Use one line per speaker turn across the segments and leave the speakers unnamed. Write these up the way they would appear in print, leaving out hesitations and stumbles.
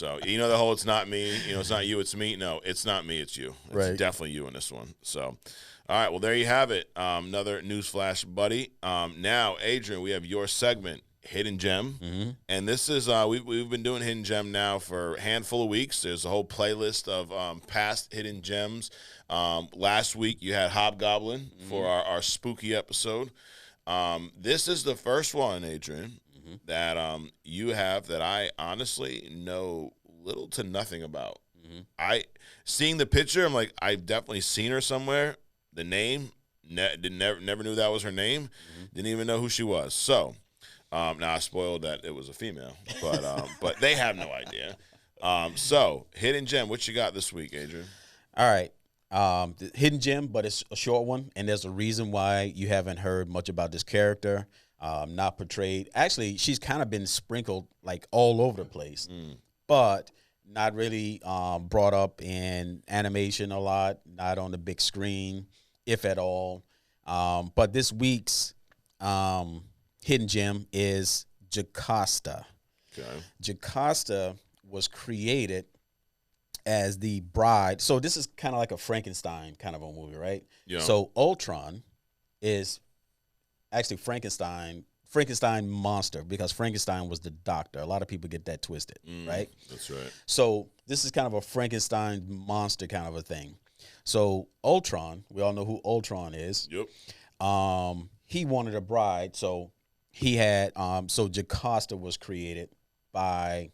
So you know the whole "it's not me," it's not you, it's me. No, it's not me, it's you. It's
Right.
definitely you in this one. So, all right, well there you have it. Another newsflash, buddy. Now, Adrian, we have your segment, Hidden Gem, and this is we've been doing Hidden Gem now for a handful of weeks. There's a whole playlist of past Hidden Gems. Last week you had Hobgoblin for our spooky episode. This is the first one, Adrian, that you have that I honestly know little to nothing about. I seeing the picture, I'm like, I've definitely seen her somewhere. The name, never knew that was her name. Didn't even know who she was. So now I spoiled that it was a female, but they have no idea. So Hidden Gem, what you got this week, Adrian?
All right. The Hidden Gem, but it's a short one, and there's a reason why you haven't heard much about this character. Not portrayed. Actually, she's kind of been sprinkled like all over the place, but not really brought up in animation a lot, not on the big screen, if at all. But this week's Hidden Gem is Jocasta.
Okay.
Jocasta was created as the bride. So this is kind of like a Frankenstein kind of a movie, right?
Yeah.
So Ultron is actually Frankenstein monster, because Frankenstein was the doctor. A lot of people get that twisted, right?
That's right.
So this is kind of a Frankenstein monster kind of a thing. So Ultron, we all know who Ultron is.
Yep.
He wanted a bride, so he had so Jocasta was created by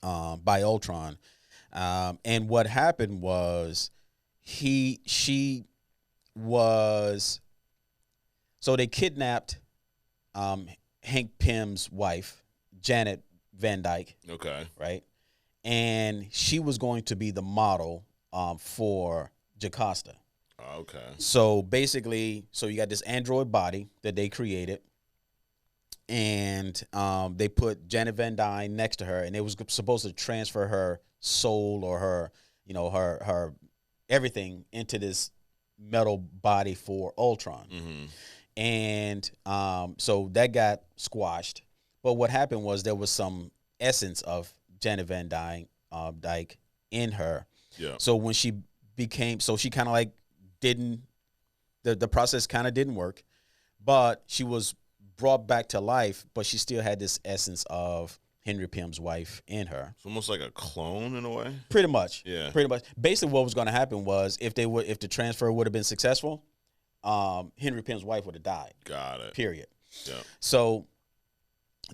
Ultron. And what happened was she was, so they kidnapped Hank Pym's wife, Janet Van Dyke.
Okay.
Right? And she was going to be the model for Jocasta.
Okay.
So basically, so you got this android body that they created, and they put Janet Van Dyne next to her, and it was supposed to transfer her soul or her, her everything into this metal body for Ultron. And so that got squashed. But what happened was there was some essence of Janet Van Dyke in her.
Yeah.
So when she became, so she kind of like didn't, the process kind of didn't work, but she was brought back to life, but she still had this essence of Henry Pym's wife in her.
It's almost like a clone in a way.
Pretty much.
Yeah.
Pretty much. Basically what was going to happen was if the transfer would have been successful, Henry Pym's wife would have died.
Got it.
Period.
Yeah.
So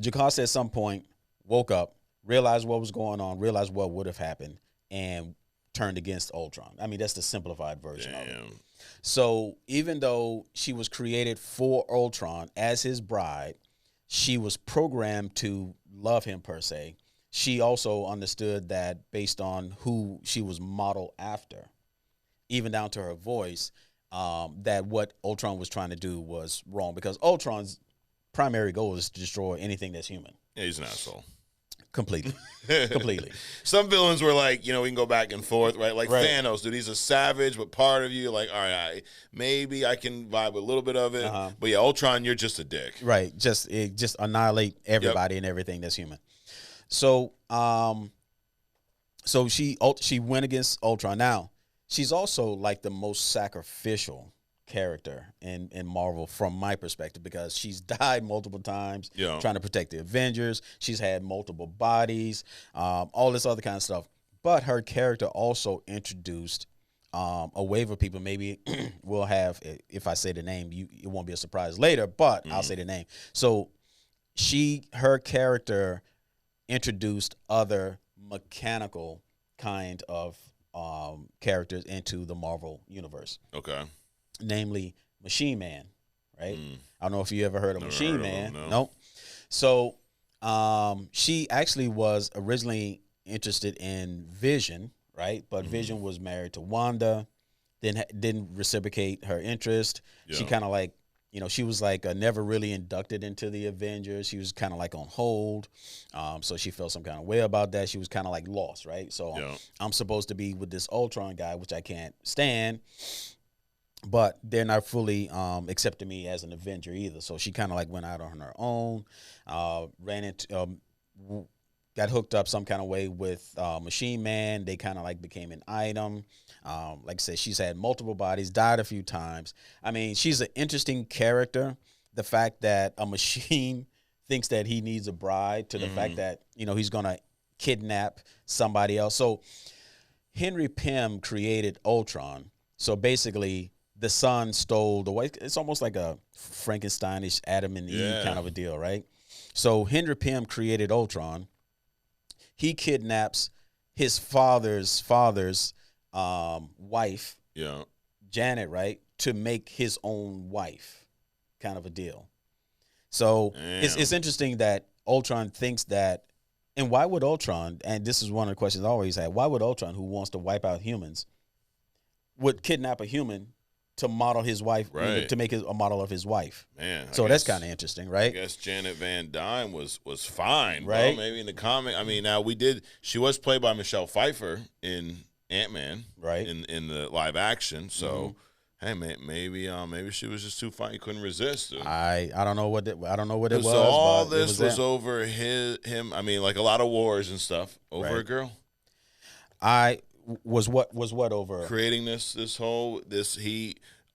Jocasta at some point woke up, realized what was going on, realized what would have happened, and turned against Ultron. I mean, that's the simplified version of it. So even though she was created for Ultron as his bride, she was programmed to love him per se. She also understood that based on who she was modeled after, even down to her voice, that what Ultron was trying to do was wrong, because Ultron's primary goal is to destroy anything that's human.
Yeah, he's an asshole.
Completely. Completely.
Some villains were like, we can go back and forth, right? Like Thanos, dude, he's a savage, but part of you, like, all right, maybe I can vibe with a little bit of it. But yeah, Ultron, you're just a dick.
Right. Just annihilate everybody and everything that's human. So, so she went against Ultron. Now, she's also like the most sacrificial character in Marvel from my perspective, because she's died multiple times trying to protect the Avengers. She's had multiple bodies, all this other kind of stuff. But her character also introduced a wave of people. Maybe we'll have, if I say the name, it won't be a surprise later, but I'll say the name. So her character introduced other mechanical kind of characters into the Marvel universe.
Okay.
Namely Machine Man, right? I don't know if you ever heard of Machine Man.
No.
Nope. So she actually was originally interested in Vision, right? But Vision was married to Wanda, then didn't reciprocate her interest. Yeah. She kind of like, she was like never really inducted into the Avengers. She was kind of like on hold. So she felt some kind of way about that. She was kind of like lost, right? So I'm supposed to be with this Ultron guy, which I can't stand. But they're not fully accepting me as an Avenger either. So she kind of like went out on her own, ran into, got hooked up some kind of way with Machine Man. They kind of like became an item. Like I said, she's had multiple bodies, died a few times. I mean, she's an interesting character. The fact that a machine thinks that he needs a bride, to the fact that, he's going to kidnap somebody else. So Henry Pym created Ultron. So basically, the son stole the wife. It's almost like a Frankensteinish Adam and Eve kind of a deal, right? So Henry Pym created Ultron. He kidnaps his father's wife, Janet, right, to make his own wife, kind of a deal. So it's interesting that Ultron thinks that, and why would Ultron, and this is one of the questions I always had, why would Ultron, who wants to wipe out humans, would kidnap a human to model his wife, to make a model of his wife?
Man,
so that's kind of interesting, right?
I guess Janet Van Dyne was fine,
right?
Bro. Maybe in the comic. I mean, now she was played by Michelle Pfeiffer in Ant-Man,
right?
In the live action, so. Hey, maybe she was just too fine. You couldn't resist.
I don't know what it was.
So all this was over him. I mean, like a lot of wars and stuff over a girl.
Was what over
creating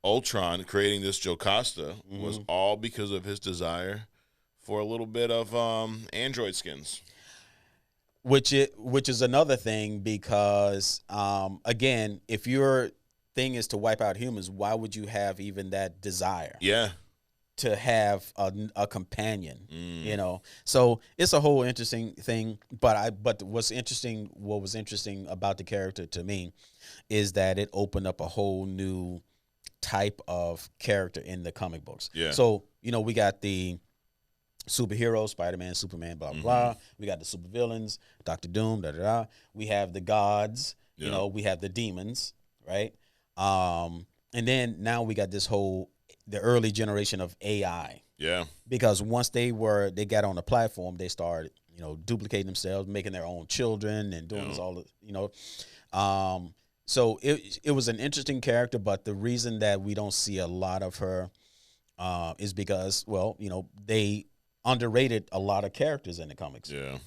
Ultron creating this Jocasta was all because of his desire for a little bit of android skins.
Which is another thing, because again, if your thing is to wipe out humans, why would you have even that desire?
Yeah.
To have a companion, So it's a whole interesting thing. But what was interesting about the character to me is that it opened up a whole new type of character in the comic books.
Yeah.
So, we got the superheroes, Spider-Man, Superman, blah, blah, blah. We got the supervillains, Dr. Doom, da-da-da. We have the gods, we have the demons, right? And then now we got the early generation of AI.
Yeah.
Because once they got on the platform, they started, duplicating themselves, making their own children and doing this all, so it was an interesting character, but the reason that we don't see a lot of her is because, they underrated a lot of characters in the comics.
Yeah.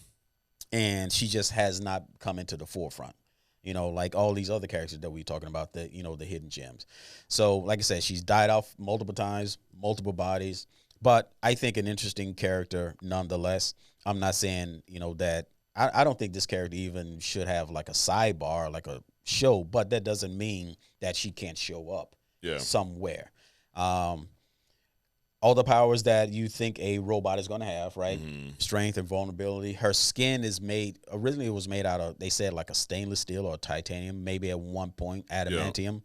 And she just has not come into the forefront. Like all these other characters that we're talking about, the hidden gems. So, like I said, she's died off multiple times, multiple bodies, but I think an interesting character nonetheless. I'm not saying, that I don't think this character even should have like a sidebar, like a show, but that doesn't mean that she can't show up somewhere. All the powers that you think a robot is going to have, right? Strength and vulnerability. Her skin is originally it was made out of, they said, like a stainless steel or titanium, maybe at one point adamantium.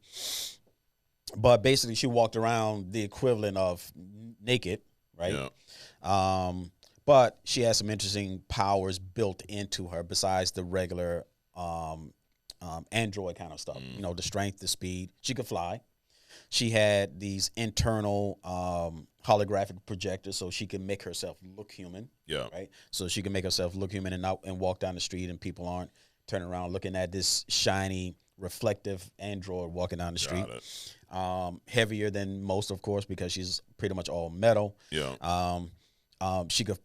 But basically she walked around the equivalent of naked, right? But she has some interesting powers built into her besides the regular android kind of stuff. The strength, the speed. She could fly. She had these internal holographic projectors, so she can make herself look human.
Yeah.
Right. So she can make herself look human and walk down the street, and people aren't turning around looking at this shiny, reflective android walking down the street. Heavier than most, of course, because she's pretty much all metal.
Yeah.
She could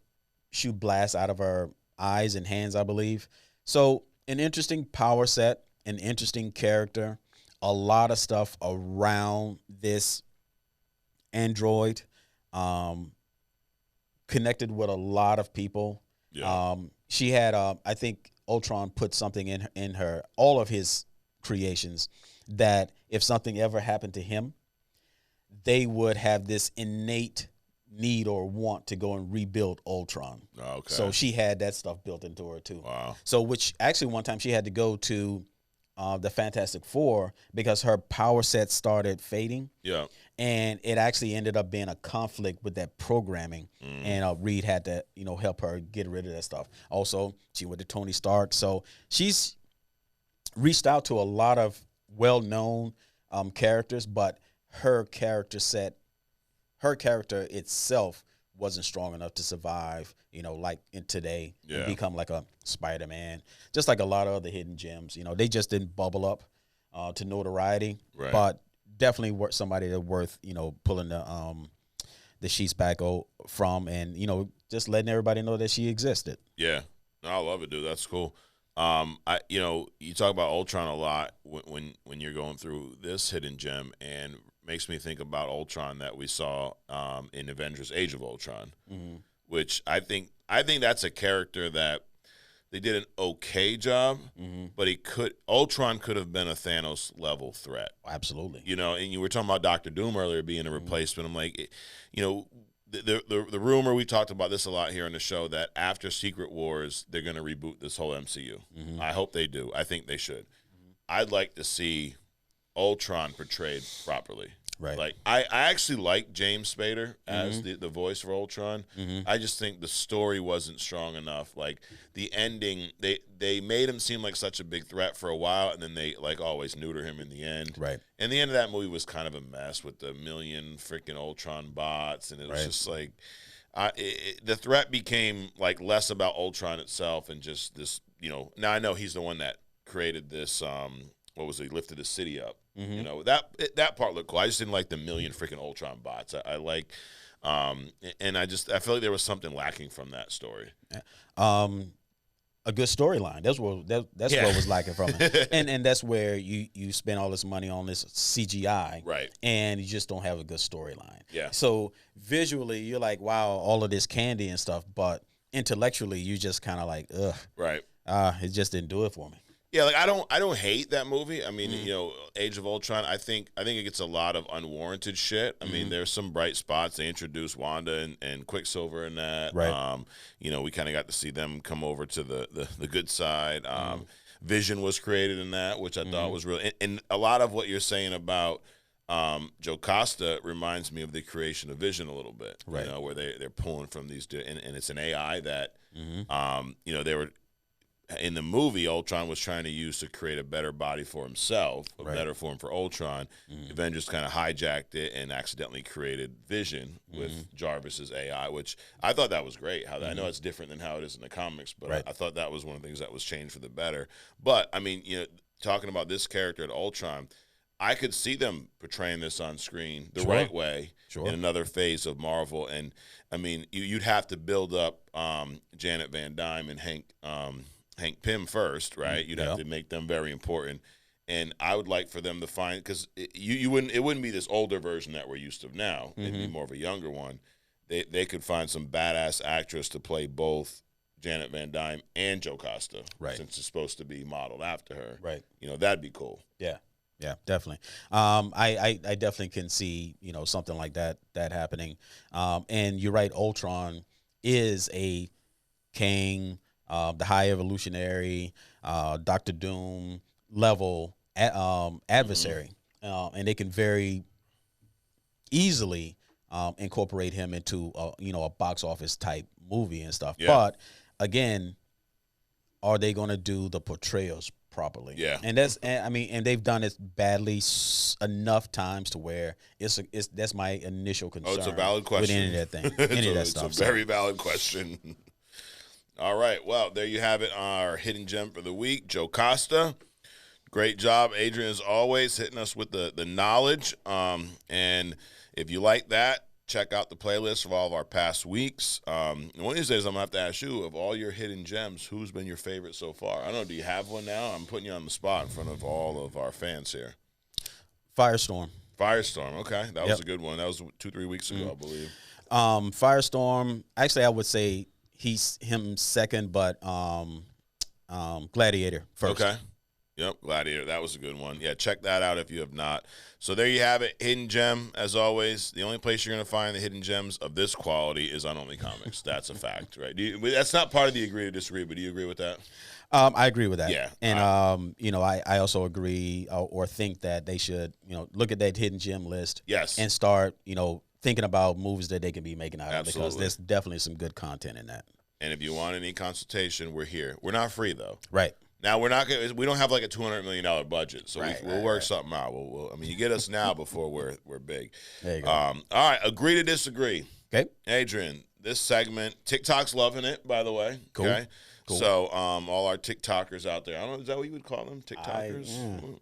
shoot blasts out of her eyes and hands, I believe. So an interesting power set, an interesting character. A lot of stuff around this android, connected with a lot of people.
Yeah.
She had, I think Ultron put something in her, all of his creations, that if something ever happened to him, they would have this innate need or want to go and rebuild Ultron.
Okay.
So she had that stuff built into her too.
Wow.
So which actually one time she had to go to the Fantastic Four because her power set started fading.
Yeah.
And it actually ended up being a conflict with that programming. And Reed had to, help her get rid of that stuff. Also, she went to Tony Stark. So she's reached out to a lot of well-known characters, but her character itself wasn't strong enough to survive, like in today and become like a Spider-Man, just like a lot of other hidden gems. They just didn't bubble up to notoriety, but definitely somebody that's worth, pulling the sheets back from and, just letting everybody know that she existed.
Yeah. I love it, dude. That's cool. You talk about Ultron a lot when you're going through this hidden gem, and makes me think about Ultron that we saw in Avengers: Age of Ultron, which I think that's a character that they did an okay job, but Ultron could have been a Thanos level threat.
Absolutely.
And you were talking about Doctor Doom earlier being a replacement. I'm like, the rumor, we talked about this a lot here on the show, that after Secret Wars, they're going to reboot this whole MCU. I hope they do. I think they should. I'd like to see Ultron portrayed properly.
Right.
Like, I actually like James Spader as the voice for Ultron. I just think the story wasn't strong enough. Like, the ending, they made him seem like such a big threat for a while, and then they, like, always neuter him in the end.
Right.
And the end of that movie was kind of a mess with the million freaking Ultron bots, and it was just like, the threat became, like, less about Ultron itself and just this, now I know he's the one that created this, he lifted the city up. That part looked cool. I just didn't like the million freaking Ultron bots. I like, and I feel like there was something lacking from that story.
A good storyline. That's what was lacking from it, and that's where you spend all this money on this CGI,
right?
And you just don't have a good storyline.
Yeah.
So visually, you're like, wow, all of this candy and stuff, but intellectually, you just kind of like, ugh,
right?
It just didn't do it for me.
Yeah, like I don't hate that movie. I mean, Age of Ultron, I think it gets a lot of unwarranted shit. I mean, there's some bright spots. They introduced Wanda and Quicksilver in that.
Right.
We kind of got to see them come over to the good side. Vision was created in that, which I thought was real. And a lot of what you're saying about Jocasta reminds me of the creation of Vision a little bit.
Right.
Where they're pulling from these, and it's an AI that, they were. In the movie, Ultron was trying to use to create a better body for himself, a better form for Ultron. Avengers kind of hijacked it and accidentally created Vision with Jarvis's AI, which I thought that was great. I know it's different than how it is in the comics, but I thought that was one of the things that was changed for the better. But, I mean, talking about this character at Ultron, I could see them portraying this on screen the right way in another phase of Marvel. And, I mean, you'd have to build up Janet Van Dyne and Hank Pym first, right? You'd have to make them very important, and I would like for them to find, because it wouldn't be this older version that we're used to now. It'd be more of a younger one. They could find some badass actress to play both Janet Van Dyne and Jocasta, since it's supposed to be modeled after her.
Right.
That'd be cool.
Yeah, definitely. I definitely can see something like that happening. And you're right. Ultron is a king. The high evolutionary, Doctor Doom level adversary, and they can very easily incorporate him into a box office type movie and stuff. Yeah. But again, are they going to do the portrayals properly?
Yeah,
and they've done it badly enough times to where that's my initial concern.
It's a valid question
with any of that thing, any of that stuff.
It's a very valid question. All right, well, there you have it, our hidden gem for the week, Jocasta. Great job, Adrian, as always, hitting us with the knowledge. And if you like that, check out the playlist of all of our past weeks. One of these days, I'm going to have to ask you, of all your hidden gems, who's been your favorite so far? I don't know, do you have one now? I'm putting you on the spot in front of all of our fans here.
Firestorm,
okay. That was a good one. That was 2-3 weeks ago, I believe.
Firestorm, actually, I would say him second, but Gladiator first.
Okay. Yep, Gladiator. That was a good one. Yeah, check that out if you have not. So there you have it. Hidden gem, as always. The only place you're going to find the hidden gems of this quality is on Only Comics. That's a fact, right? That's not part of the agree or disagree, but do you agree with that?
I agree with that.
Yeah.
And, I also agree or think that they should, look at that hidden gem list.
Yes.
And start, thinking about movies that they can be making out of,
Absolutely.
because there's definitely some good content in that.
And if you want any consultation, we're here. We're not free, though.
Right.
Now, we don't have like a $200 million budget, so we'll work something out. You get us now before we're big.
There you go.
All right, agree to disagree.
Okay.
Adrian, this segment, TikTok's loving it, by the way.
Cool.
Okay.
Cool.
So all our TikTokers out there, I don't know, is that what you would call them? TikTokers?